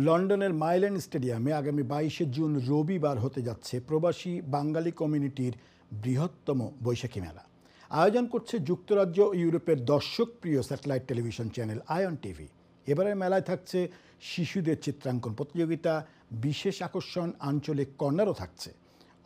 লন্ডনের মাইল্যান্ড স্টেডিয়ামে আগামী 22শে জুন রবিবার হতে যাচ্ছে প্রবাসী বাঙালি কমিউনিটির বৃহত্তম বৈশাখী মেলা। আয়োজন করছে যুক্তরাজ্য ও ইউরোপের দর্শকপ্রিয় স্যাটেলাইট টেলিভিশন চ্যানেল আয়ন টিভি। এবারের মেলায় থাকছে শিশুদের চিত্রাঙ্কন প্রতিযোগিতা, বিশেষ আকর্ষণ, আঞ্চলিক কর্নারও থাকছে।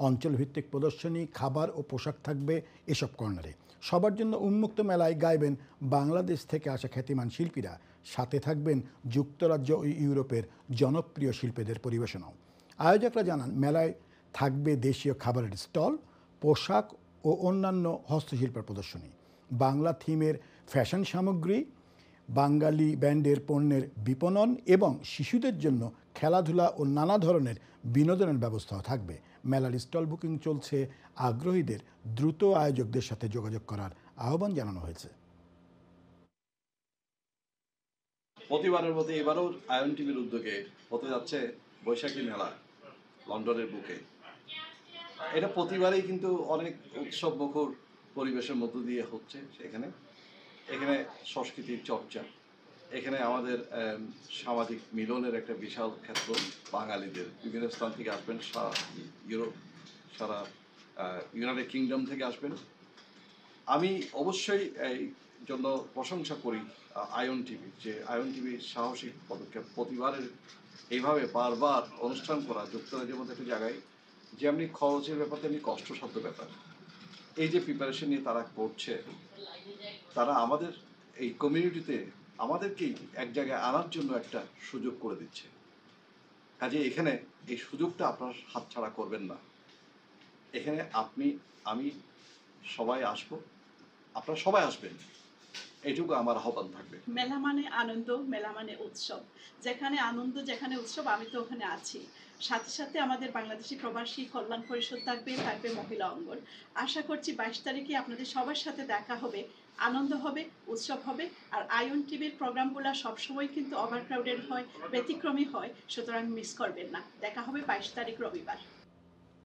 অঞ্চলভিত্তিক প্রদর্শনী, খাবার ও পোশাক থাকবে এসব কর্নারে। সবার জন্য উন্মুক্ত মেলায় গাইবেন বাংলাদেশ থেকে আসা খ্যাতিমান শিল্পীরা, সাথে থাকবেন যুক্তরাজ্য ও ইউরোপের জনপ্রিয় শিল্পীদের পরিবেশনাও। আয়োজকরা জানান, মেলায় থাকবে দেশীয় খাবারের স্টল, পোশাক ও অন্যান্য হস্তশিল্পের প্রদর্শনী, বাংলা থিমের ফ্যাশন সামগ্রী, বাঙালি ব্যান্ডের পণ্যের বিপণন এবং শিশুদের জন্য খেলাধুলা ও নানা ধরনের বিনোদনের ব্যবস্থাও থাকবে। মেলার স্টল বুকিং চলছে। আগ্রহীদের দ্রুত আয়োজকদের সাথে যোগাযোগ করার আহ্বান জানানো হয়েছে। প্রতিবারের মতো এবারও আয়ন টিভির উদ্যোগে হতে যাচ্ছে বৈশাখী মেলা লন্ডনের বুকে। এটা প্রতিবারেই কিন্তু অনেক উৎসব মুখর পরিবেশের মধ্য দিয়ে হচ্ছে। এখানে সংস্কৃতির চর্চা, এখানে আমাদের সামাজিক মিলনের একটা বিশাল ক্ষেত্র। বাঙালিদের বিভিন্ন স্থান থেকে আসবেন, সারা ইউরোপ, সারা ইউনাইটেড কিংডম থেকে আসবেন। আমি অবশ্যই এই জন্য প্রশংসা করি আয়ন টিভি, যে আয়ন টিভির সাহসিক পদক্ষেপ প্রতিবারের এইভাবে বারবার অনুষ্ঠান করা যুক্তরাজ্যের মধ্যে একটা জায়গায়, যেমনি খরচের ব্যাপার তেমনি কষ্টসাধ্য ব্যাপার। এই যে প্রিপারেশন নিয়ে তারা করছে, তারা আমাদের এই কমিউনিটিতে আমাদেরকেই এক জায়গায় আনার জন্য একটা সুযোগ করে দিচ্ছে। কাজে এখানে এই সুযোগটা আপনার হাতছাড়া করবেন না। এখানে আপনি, আমি, সবাই আসবো, আপনারা সবাই আসবেন, এইটুকু আমার আহ্বান থাকবে। মেলা মানে আনন্দ, মেলা মানে উৎসব। যেখানে আনন্দ, যেখানে উৎসব, আমি তো ওখানে আছি। সাথে সাথে আমাদের বাংলাদেশি প্রবাসী কল্যাণ পরিষদ থাকবে মহিলা অঙ্গন। আশা করছি 22 তারিখে আপনাদের সবার সাথে দেখা হবে, আনন্দ হবে, উৎসব হবে। আর আয়ন টিভির প্রোগ্রামগুলো সবসময় কিন্তু ওভারক্রাউডেড হয়, ব্যতিক্রমী হয়, সুতরাং মিস করবেন না। দেখা হবে 22 তারিখ রবিবার।